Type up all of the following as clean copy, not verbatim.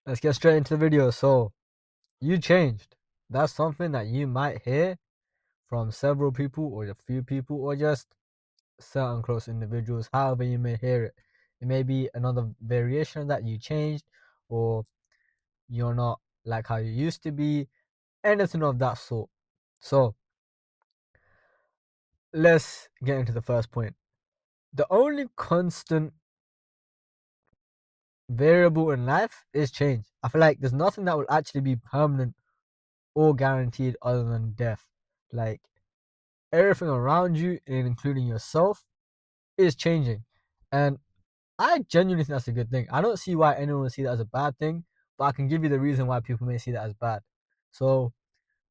let's get straight into the video. So, you changed. That's something that you might hear from several people or a few people or just certain close individuals, however you may hear it. It may be another variation of that, you changed, or you're not like how you used to be, anything of that sort. So, let's get into the first point. The only constant variable in life is change. I feel like there's nothing that will actually be permanent or guaranteed other than death. Like, everything around you, including yourself, is changing. And I genuinely think that's a good thing. I don't see why anyone would see that as a bad thing, but I can give you the reason why people may see that as bad. So,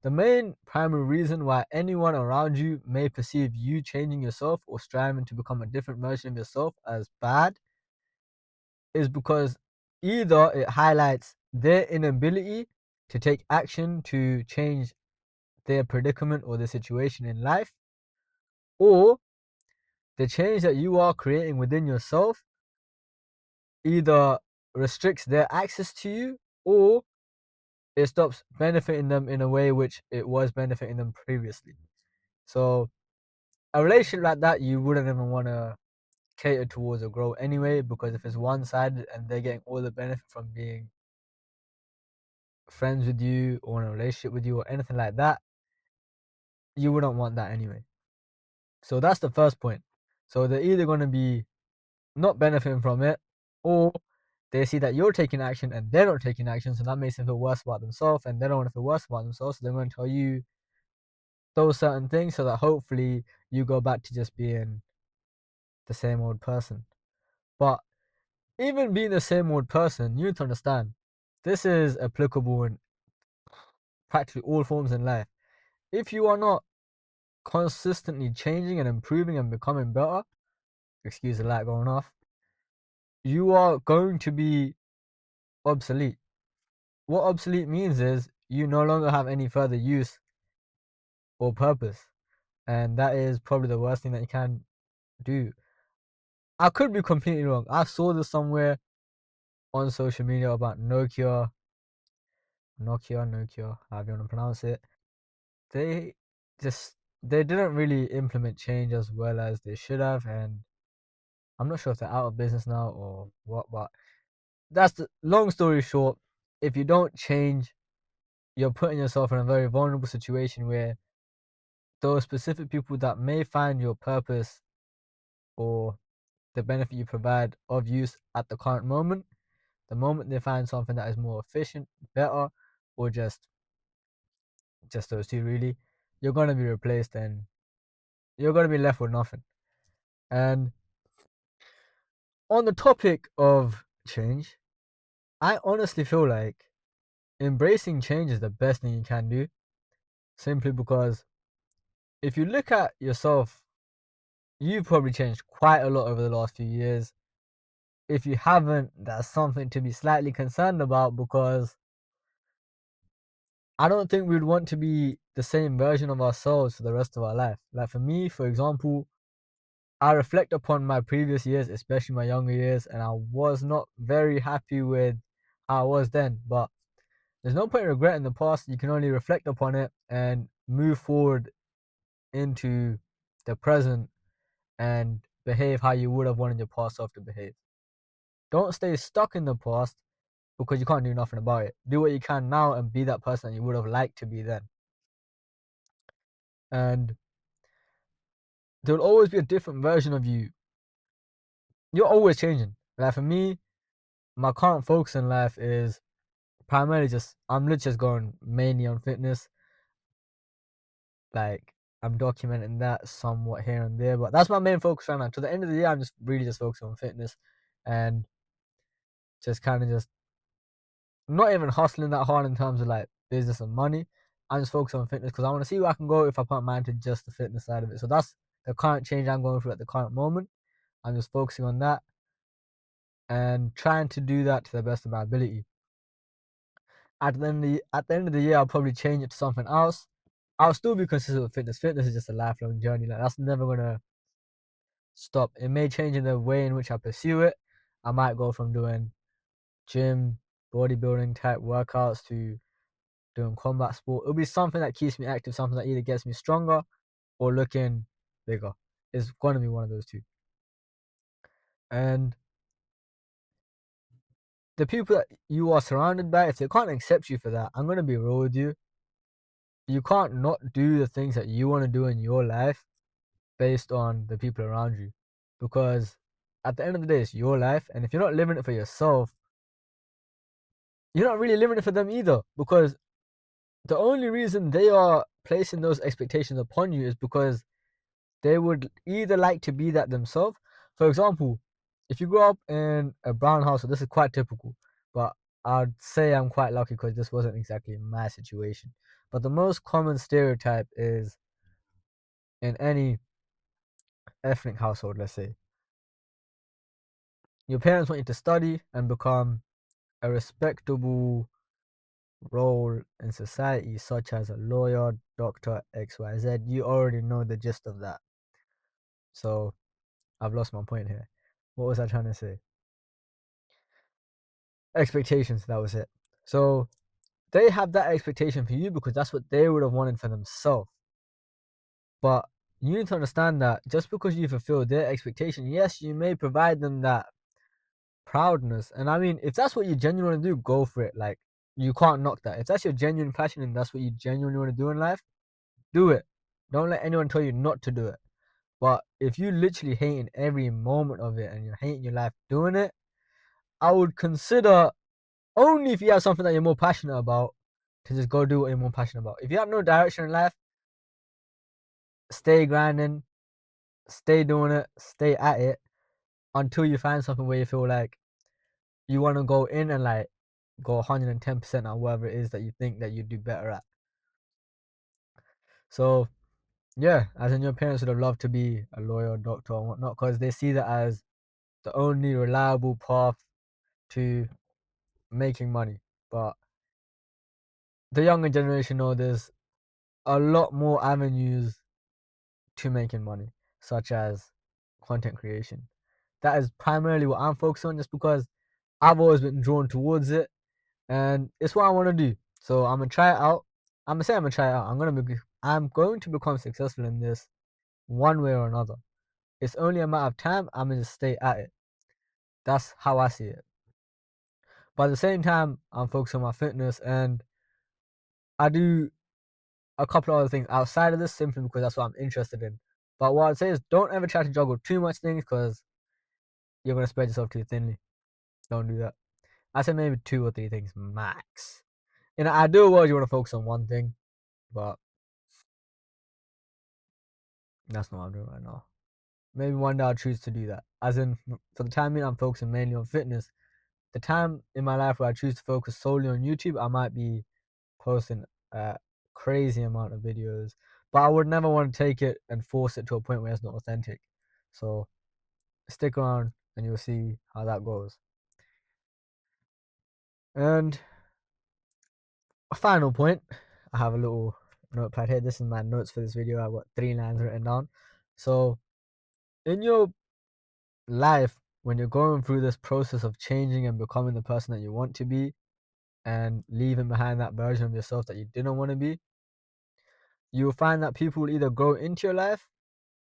the main primary reason why anyone around you may perceive you changing yourself or striving to become a different version of yourself as bad is because either it highlights their inability to take action to change their predicament or their situation in life, or the change that you are creating within yourself either restricts their access to you or it stops benefiting them in a way which it was benefiting them previously. So a relationship like that, you wouldn't even want to cater towards or grow anyway, because if it's one-sided and they're getting all the benefit from being friends with you or in a relationship with you or anything like that, you wouldn't want that anyway. So that's the first point. So they're either going to be not benefiting from it, or they see that you're taking action and they're not taking action, so that makes them feel worse about themselves, and they don't want to feel worse about themselves, so they're going to tell you those certain things so that hopefully you go back to just being the same old person. But even being the same old person, you need to understand this is applicable in practically all forms in life. If you are not consistently changing and improving and becoming better, excuse the light going off, you are going to be obsolete. What obsolete means is you no longer have any further use or purpose, and that is probably the worst thing that you can do. I could be completely wrong. I saw this somewhere on social media about Nokia, however you want to pronounce it. They just they didn't really implement change as well as they should have, and I'm not sure if they're out of business now or what. But that's the long story short. If you don't change, you're putting yourself in a very vulnerable situation where those specific people that may find your purpose or the benefit you provide of use at the current moment, the moment they find something that is more efficient, better, or just those two really, you're gonna be replaced and you're gonna be left with nothing. And on the topic of change, I honestly feel like embracing change is the best thing you can do, simply because if you look at yourself, you've probably changed quite a lot over the last few years. If you haven't, that's something to be slightly concerned about, because I don't think we'd want to be the same version of ourselves for the rest of our life. Like for me, for example, I reflect upon my previous years, especially my younger years, and I was not very happy with how I was then. But there's no point in regretting the past. You can only reflect upon it and move forward into the present and behave how you would have wanted your past self to behave. Don't stay stuck in the past because you can't do nothing about it. Do what you can now and be that person that you would have liked to be then. And there'll always be a different version of you. You're always changing. Like for me, my current focus in life is primarily just I'm literally just going mainly on fitness. Like I'm documenting that somewhat here and there, but that's my main focus right now. To the end of the year, I'm just really just focusing on fitness and just kind of just not even hustling that hard in terms of like business and money. I'm just focused on fitness because I want to see where I can go if I put mind to just the fitness side of it. So that's the current change I'm going through at the current moment. I'm just focusing on that and trying to do that to the best of my ability. At the end of the year, I'll probably change it to something else. I'll still be consistent with fitness. Fitness is just a lifelong journey. Like that's never gonna stop. It may change in the way in which I pursue it. I might go from doing gym bodybuilding type workouts to doing combat sport. It'll be something that keeps me active, something that either gets me stronger or looking bigger. It's going to be one of those two. And the people that you are surrounded by, if they can't accept you for that, I'm going to be real with you. You can't not do the things that you want to do in your life based on the people around you. Because at the end of the day, it's your life. And if you're not living it for yourself, you're not really living it for them either. Because the only reason they are placing those expectations upon you is because they would either like to be that themselves. For example, if you grow up in a brown household, this is quite typical, but I'd say I'm quite lucky because this wasn't exactly my situation. But the most common stereotype is in any ethnic household, let's say, your parents want you to study and become a respectable role in society, such as a lawyer, doctor, XYZ. You already know the gist of that. So I've lost my point here. What was I trying to say? Expectations, that was it. So they have that expectation for you because that's what they would have wanted for themselves. But you need to understand that just because you fulfill their expectation, yes, you may provide them that proudness. And I mean, if that's what you genuinely do, go for it. Like, you can't knock that. If that's your genuine passion and that's what you genuinely want to do in life, do it. Don't let anyone tell you not to do it. But if you literally hating every moment of it and you're hating your life doing it, I would consider, only if you have something that you're more passionate about, to just go do what you're more passionate about. If you have no direction in life, stay grinding, stay doing it, stay at it until you find something where you feel like you want to go in and like go 110% on whatever it is that you think that you do better at. So yeah, as in your parents would have loved to be a lawyer, doctor, and whatnot, because they see that as the only reliable path to making money. But the younger generation know there's a lot more avenues to making money, such as content creation. That is primarily what I'm focused on, just because I've always been drawn towards it, and it's what I want to do. So I'm gonna try it out. I'm gonna try it out. I'm going to become successful in this one way or another. It's only a matter of time. I'm gonna stay at it. That's how I see it. But at the same time, I'm focused on my fitness, and I do a couple of other things outside of this simply because that's what I'm interested in. But what I'd say is, don't ever try to juggle too much things because you're gonna spread yourself too thinly. Don't do that. I said maybe 2 or 3 things max. In an ideal world, you want to focus on one thing, but that's not what I'm doing right now. Maybe one day I'll choose to do that. As in, for the time being, I'm focusing mainly on fitness. The time in my life where I choose to focus solely on YouTube, I might be posting a crazy amount of videos, but I would never want to take it and force it to a point where it's not authentic. So stick around and you'll see how that goes. And a final point, I have a little notepad here. This is my notes for this video. I've got 3 lines written down. So in your life, when you're going through this process of changing and becoming the person that you want to be and leaving behind that version of yourself that you didn't want to be, you'll find that people will either grow into your life,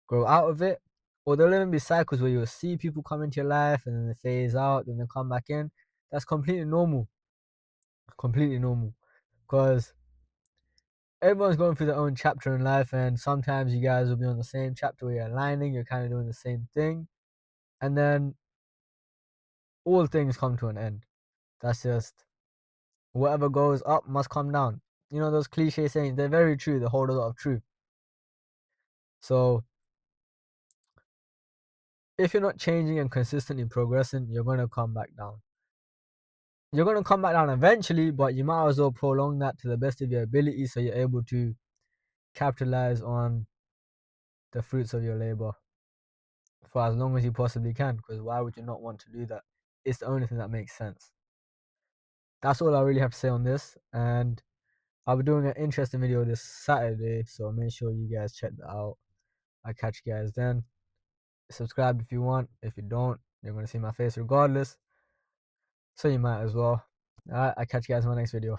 grow out of it, or there'll even be cycles where you'll see people come into your life and then they phase out, then they come back in. That's completely normal. Completely normal. Because everyone's going through their own chapter in life, and sometimes you guys will be on the same chapter where you're aligning, you're kind of doing the same thing, and then all things come to an end. That's just, whatever goes up must come down. You know those cliche sayings, they're very true, they hold a lot of truth. So if you're not changing and consistently progressing, you're going to come back down. You're going to come back down eventually, but you might as well prolong that to the best of your ability so you're able to capitalize on the fruits of your labor for as long as you possibly can, because why would you not want to do that? It's the only thing that makes sense. That's all I really have to say on this, and I'll be doing an interesting video this Saturday, so make sure you guys check that out. I'll catch you guys then. Subscribe if you want. If you don't, you're going to see my face regardless, so you might as well. Alright, I'll catch you guys in my next video.